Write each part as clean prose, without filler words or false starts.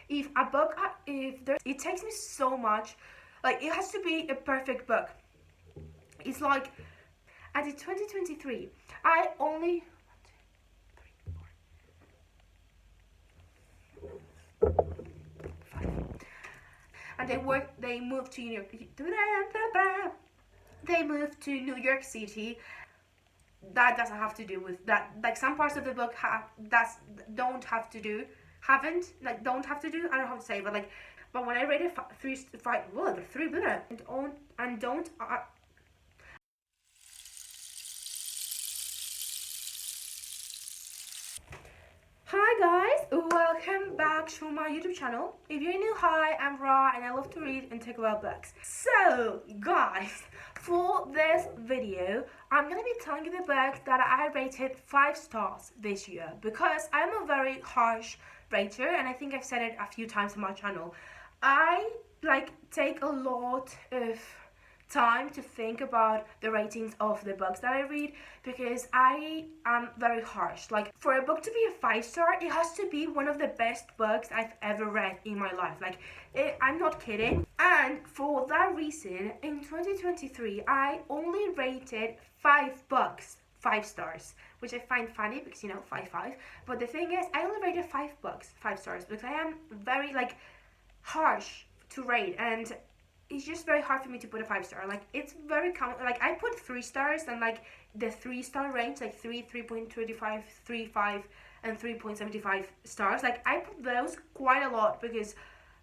if a book, if there, it takes me so much, like it has to be a perfect book. It's like at the 2023, I only and they moved to New York. They moved to New York City. That doesn't have to do with that. Like some parts of the book don't have to do, haven't like don't have to do. I don't know how to say, but when I read it three and don't Hi guys, welcome back to my YouTube channel. If you're new, hi, I'm Ra and I love to read and talk about books. So guys, for this video, I'm gonna be telling you the book that I rated 5 stars this year because I'm a very harsh rater and I think I've said it a few times on my channel. I take a lot of time to think about the ratings of the books that I read because I am very harsh. Like for a book to be a 5-star, it has to be one of the best books I've ever read in my life. I'm not kidding. And for that reason, in 2023, I only rated 5 books 5 stars, which I find funny because 5. But the thing is, I only rated 5 books 5 stars because I am very harsh to rate, and it's just very hard for me to put a 5-star. It's very common. I put 3 stars and the 3-star range, 3.25, 3.5, and 3.75 stars. I put those quite a lot because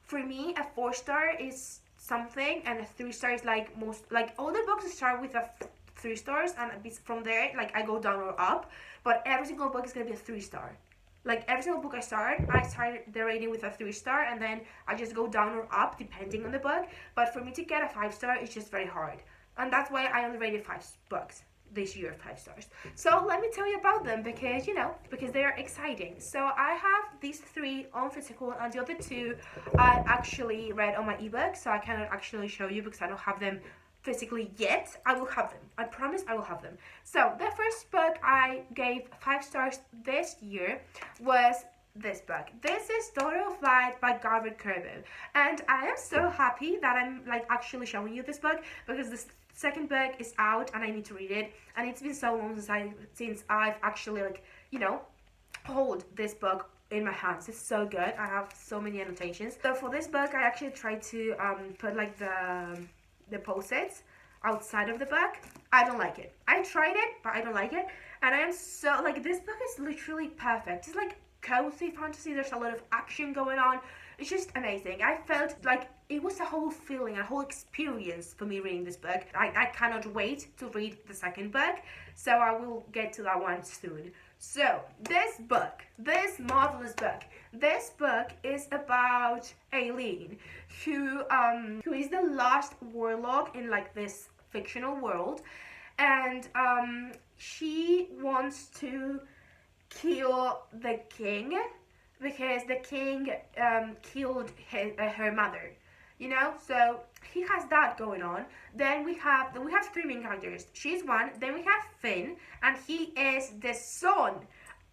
for me a 4-star is something and a 3-star is all the books start with a 3 stars and from there I go down or up, but every single book is gonna be a 3-star. Every single book I started the rating with a 3-star, and then I just go down or up depending on the book. But for me to get a 5-star, it's just very hard. And that's why I only rated 5 books this year 5 stars. So let me tell you about them because, because they are exciting. So I have these 3 on physical and the other 2 I actually read on my ebook. So I cannot actually show you because I don't have them physically yet. I will have them. I promise I will have them. So the first book I gave 5 stars this year was this book. This is Daughter of Light by Garvin Kerbo. And I am so happy that I'm actually showing you this book because this second book is out and I need to read it. And it's been so long since I've actually hold this book in my hands. It's so good. I have so many annotations. So for this book I actually tried to put the post-its outside of the book. I don't like it. I tried it, but I don't like it. And I am so this book is literally perfect. It's cozy fantasy. There's a lot of action going on. It's just amazing. I felt it was a whole feeling, a whole experience for me reading this book. I cannot wait to read the second book, so I will get to that one soon. So this marvelous book, this book is about Aileen, who is the last warlock in this fictional world, and she wants to kill the king because the king killed her mother. So he has that going on. Then we have 3 main characters. She's one. Then we have Finn, and he is the son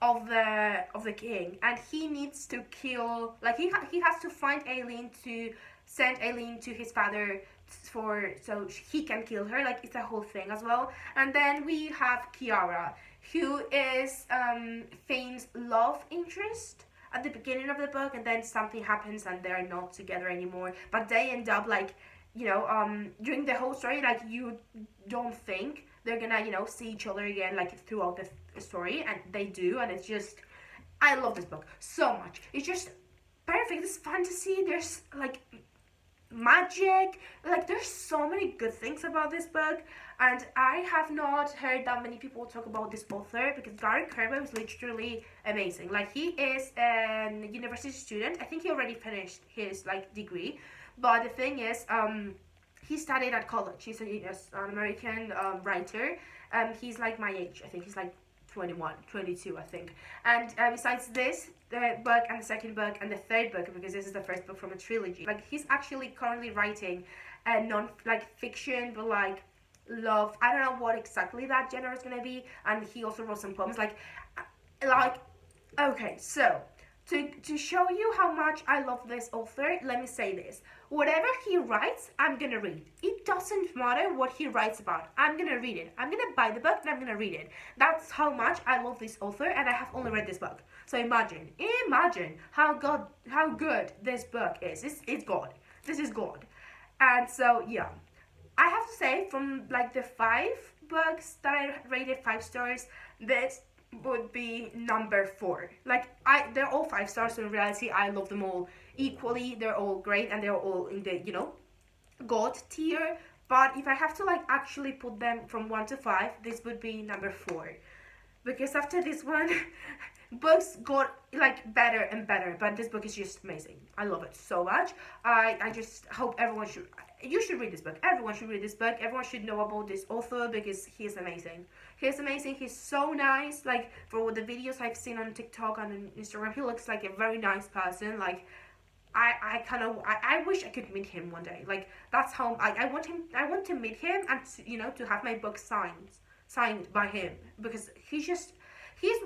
of the king, and he needs to kill. He has to find Aileen to send Aileen to his father so he can kill her. It's a whole thing as well. And then we have Kiara, who is Finn's love interest at the beginning of the book, and then something happens and they're not together anymore, but they end up during the whole story you don't think they're gonna see each other again throughout the story, and they do, and it's just, I love this book so much. It's just perfect. It's fantasy, there's magic, there's so many good things about this book, and I have not heard that many people talk about this author because Garvin Kerbo is literally amazing. He is a university student. I think he already finished his degree, but the thing is he studied at college. He's an American writer. He's my age. I think he's 21, 22, I think. And besides this, the book and the second book and the third book, because this is the first book from a trilogy, he's actually currently writing a fiction, but love. I don't know what exactly that genre is gonna be. And he also wrote some poems. Okay, so to show you how much I love this author, let me say this. Whatever he writes, I'm gonna read. It doesn't matter what he writes about. I'm gonna read it. I'm gonna buy the book and I'm gonna read it. That's how much I love this author, and I have only read this book. So imagine how good this book is. It's God. This is God. And so yeah, I have to say, from like the 5 books that I rated 5 stars, this would be number 4. Like they're all 5 stars. So in reality, I love them all equally. They're all great, and they're all in the God tier. But if I have to like actually put them from 1 to 5, this would be number 4, because after this one, books got like better and better. But this book is just amazing. I love it so much. I just hope everyone should. You should read this book. Everyone should read this book. Everyone should know about this author because he's amazing. He's amazing. He's so nice. Like, for the videos I've seen on TikTok and on Instagram, he looks like a very nice person. Like, I wish I could meet him one day. Like, that's how I want to meet him, and to have my book signed by him, because he's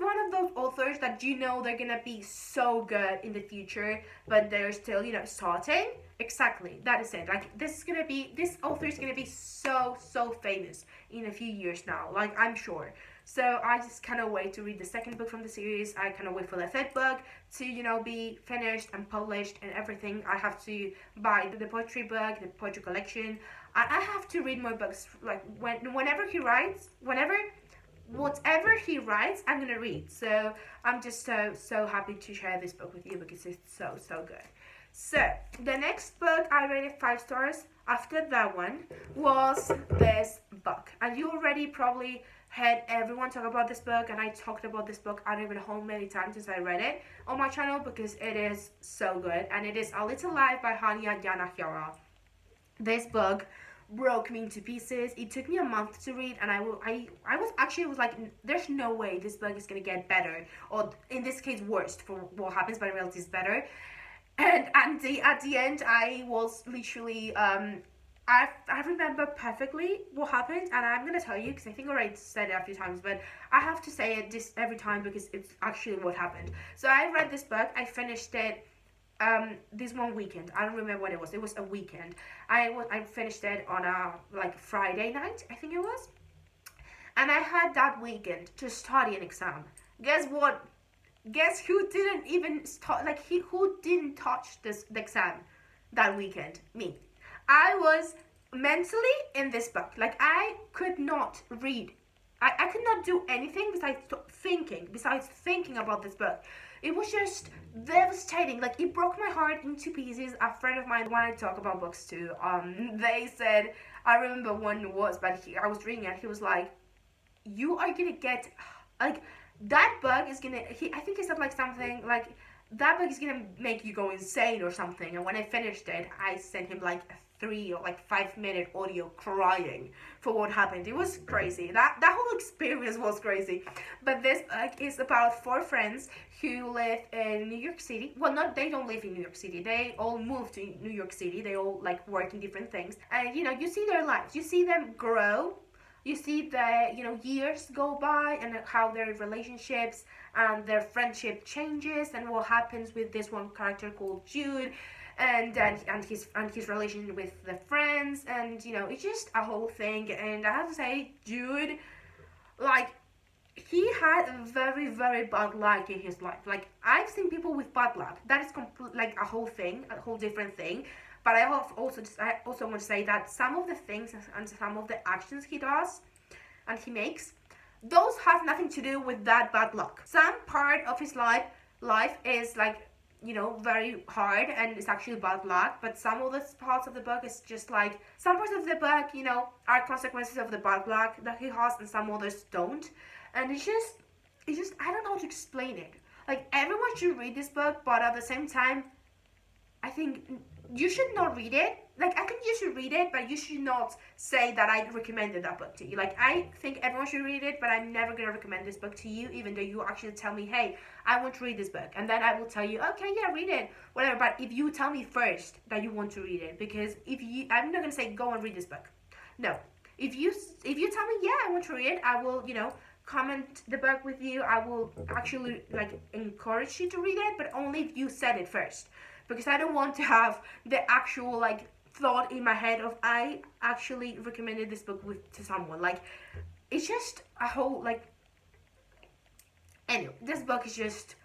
one of those authors that they're gonna be so good in the future, but they're still starting. Exactly, that is it. Like, this author is gonna be so famous in a few years now, like, I'm sure. So I just cannot wait to read the second book from the series. I cannot wait for the third book to be finished and published and everything. I have to buy the poetry book, the poetry collection. I have to read more books. Like, whatever he writes, I'm gonna read. So I'm just so happy to share this book with you, because it's so good. So the next book I rated 5 stars after that one was this book, and you already probably heard everyone talk about this book, and I talked about this book I don't even know how many times since I read it on my channel, because it is so good. And it is A Little Life by Hanya Yanahira. This book broke me into pieces. It took me a month to read, and I was like, there's no way this book is gonna get better, or in this case worse for what happens, but in reality it's better. And at the end, I was literally I remember perfectly what happened, and I'm gonna tell you because I think I already said it a few times, but I have to say it this every time because it's actually what happened. So I read this book. I finished it this one weekend. I don't remember when it was. It was a weekend. I finished it on a Friday night, I think it was, and I had that weekend to study an exam. Guess what? Guess who didn't even start? Who didn't touch the exam that weekend? Me. I was mentally in this book. Like, I could not read. I could not do anything besides thinking about this book. It was just devastating. Like, it broke my heart into pieces. A friend of mine wanted to talk about books too. They said, I remember when it was, but I was reading it. He was like, "You are gonna get that book is gonna." I think he said something like, "That book is gonna make you go insane" or something. And when I finished it, I sent him a 3 or 5 minute audio crying for what happened. It was crazy. That whole experience was crazy. But this book is about 4 friends who live in New York City. Well, they don't live in New York City. They all moved to New York City. They all work in different things. And you see their lives. You see them grow. You see the years go by, and how their relationships and their friendship changes, and what happens with this one character called Jude, and his relation with the friends, and it's just a whole thing. And I have to say, Jude, he had a very, very bad luck in his life. I've seen people with bad luck. That is a whole thing, a whole different thing. But I also want to say that some of the things and some of the actions he does and he makes, those have nothing to do with that bad luck. Some part of his life is very hard, and it's actually bad luck. But some of the parts of the book is just some parts of the book, are consequences of the bad luck that he has, and some others don't. And it's just I don't know how to explain it. Everyone should read this book, but at the same time, I think you should not read it. I think you should read it, but you should not say that I recommended that book to you. I think everyone should read it, but I'm never going to recommend this book to you, even though you actually tell me, hey, I want to read this book. And then I will tell you, okay, yeah, read it, whatever. But if you tell me first that you want to read it, because I'm not going to say, go and read this book. No. If you tell me, yeah, I want to read it, I will, comment the book with you, I will actually like encourage you to read it, but only if you said it first, because I don't want to have the actual like thought in my head of I actually recommended this book to someone. Like, it's just a whole like. Anyway, this book is just.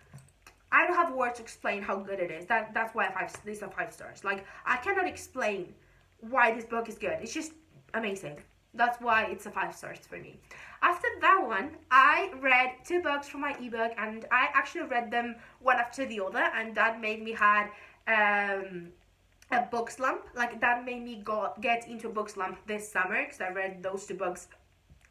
I don't have words to explain how good it is. That's why these are 5 stars. Like, I cannot explain why this book is good. It's just amazing. That's why it's a 5 stars for me. After that one, I read 2 books from my ebook, and I actually read them one after the other, and that made me had a book slump. Like, that made me get into a book slump this summer, because I read those 2 books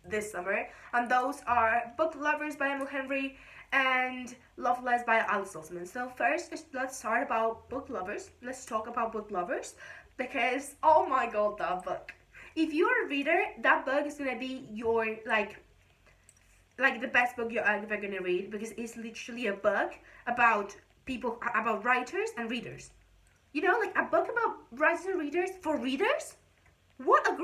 this summer, and those are Book Lovers by Emily Henry and Loveless by Alice Oseman. So first, let's start about Book Lovers. Let's talk about Book Lovers, because oh my god, that book. If you're a reader, that book is gonna be your like the best book you're ever gonna read, because it's literally a book about people, about writers and readers. You know, like a book about writers and readers for readers. What a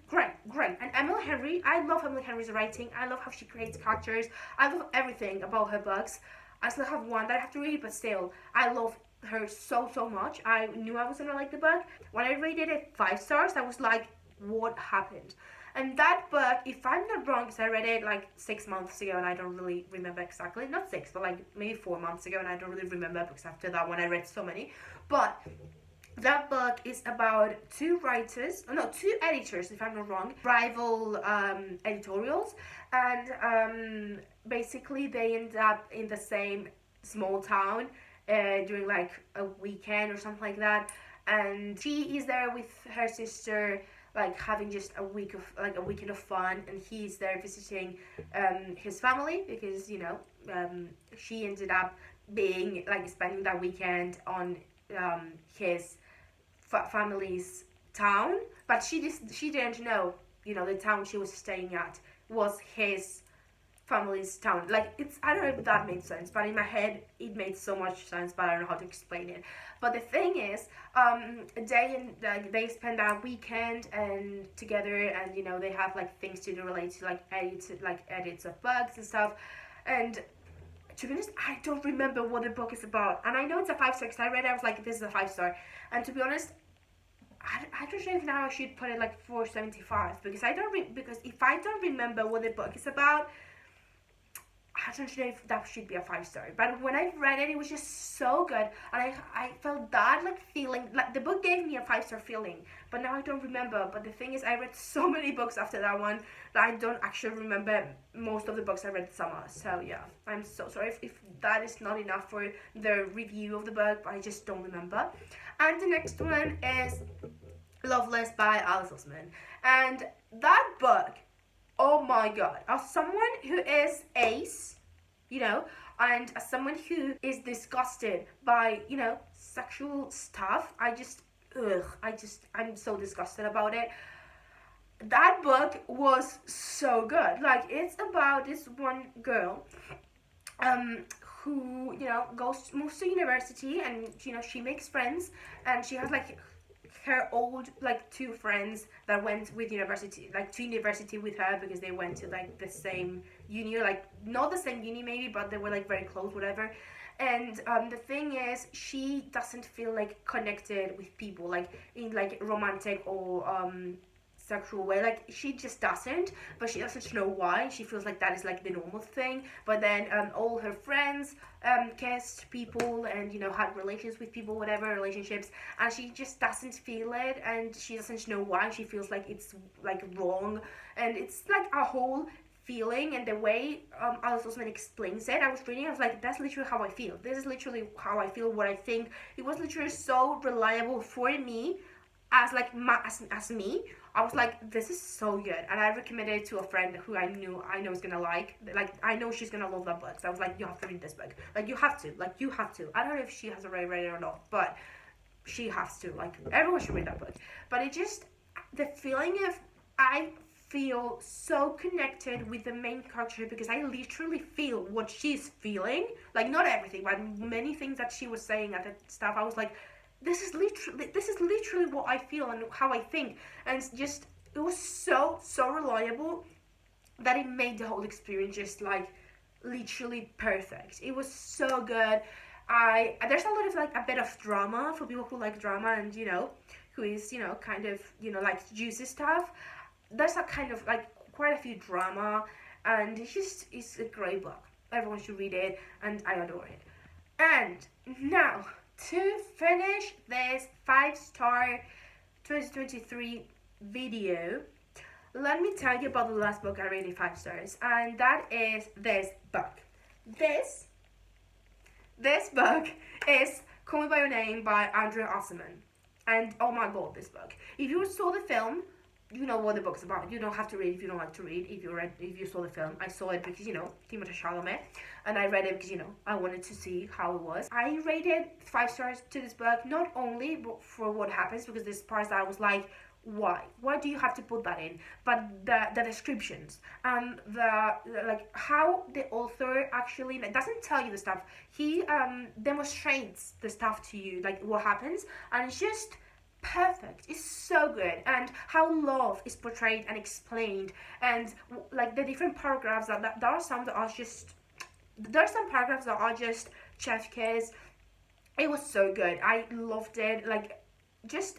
great. And Emily Henry, I love Emily Henry's writing. I love how she creates characters. I love everything about her books. I still have one that I have to read, but still, I love her so much. I knew I was gonna like the book. When I rated it 5 stars, I was like, what happened? And that book, if I'm not wrong, because I read it like 6 months ago and I don't really remember exactly. Not 6, but like maybe 4 months ago, and I don't really remember because after that one I read so many. But that book is about 2 editors, if I'm not wrong, rival editorials, and basically they end up in the same small town during like a weekend or something like that, and she is there with her sister, like having just a weekend of fun, and he's there visiting his family, because she ended up being like spending that weekend on his family's town, but she didn't know, the town she was staying at was his family's town. Like, I don't know if that made sense, but in my head it made so much sense, but I don't know how to explain it. But the thing is, they spend that weekend and together, and they have like things to do related to like edits of books and stuff. And to be honest, I don't remember what the book is about, and I know it's a 5 star because I read it. I was like, this is a 5 star, and to be honest, I don't know if now I should put it like 4.75, because because if I don't remember what the book is about, I don't know if that should be a 5 star. But when I read it, it was just so good, and I felt that like feeling, like the book gave me a 5 star feeling, but now I don't remember. But the thing is, I read so many books after that one that I don't actually remember most of the books I read this summer. So yeah, I'm so sorry if that is not enough for the review of the book, but I just don't remember. And the next one is Loveless by Alice Oseman, and that book, oh my god, as someone who is ace, and as someone who is disgusted by, sexual stuff, I'm so disgusted about it. That book was so good. Like, it's about this one girl, who, moves to university, and, she makes friends, and she has, like, her old, like, 2 friends that went with university, like, to university with her, because they went to, like, the same uni, like, not the same uni maybe, but they were, like, very close, whatever. And the thing is, she doesn't feel, like, connected with people, like, in, like, romantic or sexual way. Like, she just doesn't, but she doesn't know why. She feels like that is like the normal thing. But then all her friends kissed people and had relations with people, whatever relationships, and she just doesn't feel it, and she doesn't know why. She feels like it's like wrong, and it's like a whole feeling. And the way Alice Oseman explains it, I was reading, I was like, that's literally how I feel. This is literally how I feel, what I think. It was literally so reliable for me as like as me. I was like, this is so good, and I recommended it to a friend who I know is gonna like I know she's gonna love that book. So I was like, you have to read this book, like you have to. I don't know if she has already read it or not, but she has to. Like, everyone should read that book. But it just, the feeling of, I feel so connected with the main character, because I literally feel what she's feeling. Like, not everything, but many things that she was saying at the stuff, I was like, this is literally what I feel and how I think. And it's just, it was so reliable. that it made the whole experience just like literally perfect. It was so good. There's a lot of like a bit of drama for people who like drama and who is kind of like juicy stuff. There's a kind of like quite a few drama, and it's a great book. Everyone should read it, and I adore it. And now to finish this 5-star 2023 video, let me tell you about the last book I rated 5 stars, and that is this book. This book is Call Me By Your Name by Andrea Osman. And oh my god, this book. If you saw the film, you know what the book's about. You don't have to read if you don't like to read. If you saw the film, I saw it because Timothée Chalamet, and I read it because I wanted to see how it was. I rated 5 stars to this book, not only for what happens, because there's parts that I was like, why do you have to put that in, but the descriptions and the like how the author actually doesn't tell you the stuff. He demonstrates the stuff to you, like what happens, and it's just perfect. It's so good. And how love is portrayed and explained, and like the different paragraphs there are some paragraphs that are just chef kiss. It was so good. I loved it.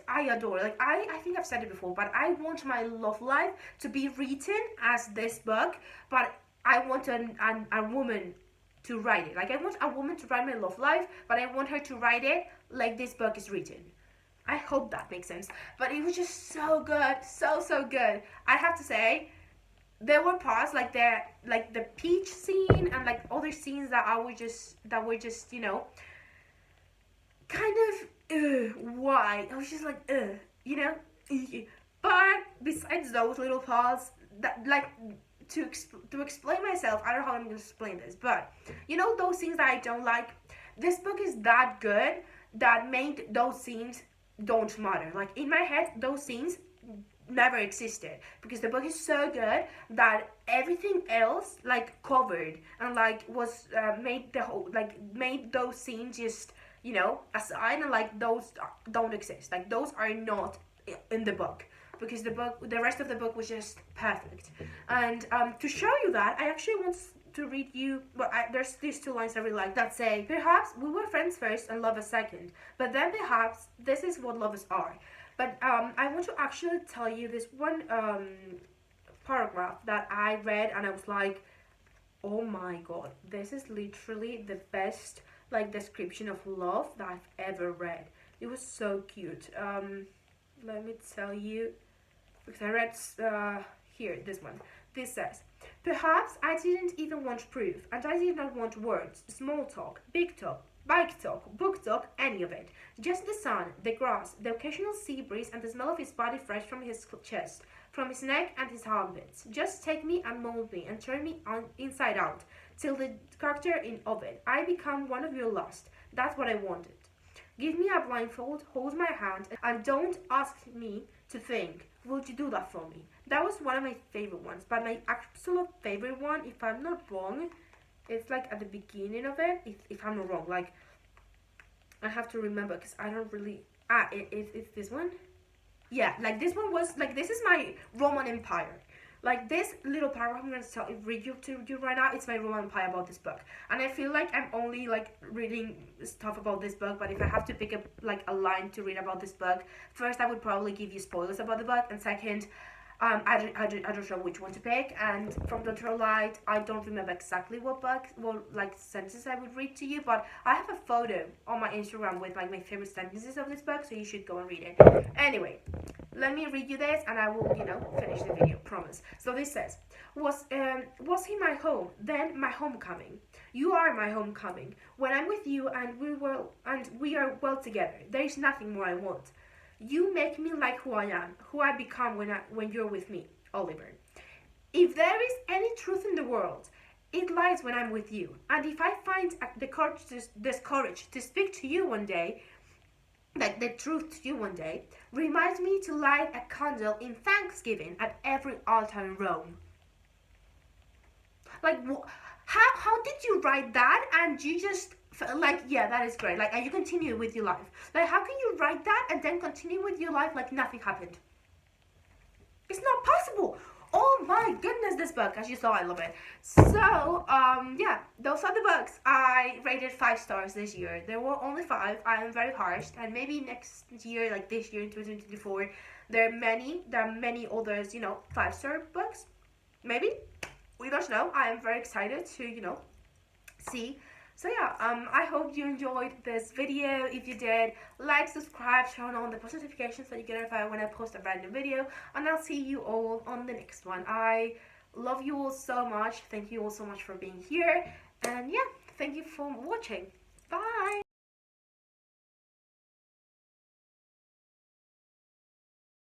I adore it. I think I've said it before, but I want my love life to be written as this book, but I want a woman to write it. I want a woman to write my love life, but I want her to write it like this book is written. I hope that makes sense. But it was just so good, so good. I have to say, there were parts like the peach scene and like other scenes that were just kind of why? I was just like But besides those little parts, that to explain myself, I don't know how I'm going to explain this, but those scenes that I don't like, this book is that good that made those scenes don't matter. Like in my head, those scenes never existed because the book is so good that everything else covered and was made those scenes just aside, and those don't exist. Those are not in the book because the rest of the book was just perfect. And to show you that, I actually want to read you. There's these 2 lines I really like that say, "Perhaps we were friends first and lovers second, but then perhaps this is what lovers are." But I want to actually tell you this one paragraph that I read, and I was like, oh my god, this is literally the best description of love that I've ever read. It was so cute. Let me tell you, because I read here, this one. This says, "Perhaps I didn't even want proof, and I did not want words, small talk, big talk, bike talk, book talk, any of it. Just the sun, the grass, the occasional sea breeze, and the smell of his body fresh from his chest, from his neck and his armpits. Just take me and mold me and turn me on inside out, till the character of it. I become one of your lust. That's what I wanted. Give me a blindfold, hold my hand, and don't ask me to think. Would you do that for me?" That was one of my favorite ones, but my absolute favorite one, if I'm not wrong, it's at the beginning of it. If I'm not wrong, I have to remember because I don't really. It's this one. Yeah, this one was this is my Roman Empire. This little paragraph I'm going to read you to you right now, it's my Roman Empire about this book. And I feel like I'm only reading stuff about this book, but if I have to pick up a line to read about this book, first I would probably give you spoilers about the book, and second, I don't know which one to pick. And from the Light, I don't remember exactly what sentences I would read to you, but I have a photo on my Instagram with my favorite sentences of this book, so you should go and read it. Anyway, let me read you this, and I will finish the video, promise. So this says, was he my home, then my homecoming? You are my homecoming. When I'm with you and we are well together, there is nothing more I want. You make me like who I am, who I become when you're with me, Oliver. If there is any truth in the world, it lies when I'm with you. And if I find this courage to speak to you one day, the truth to you one day, remind me to light a candle in thanksgiving at every altar in Rome. How did you write that and you just yeah, that is great, and you continue with your life? How can you write that and then continue with your life like nothing happened? It's not possible. Oh my goodness, this book, as you saw, I love it. So, yeah, those are the books I rated 5 stars this year. There were only 5. I am very harsh, and maybe next year, like this year in 2024, there are many others, 5-star books. Maybe, we don't know. I am very excited to, see. So yeah, I hope you enjoyed this video. If you did, like, subscribe, turn on the post notifications so you get notified when I post a brand new video, and I'll see you all on the next one. I love you all so much. Thank you all so much for being here, and yeah, thank you for watching. Bye.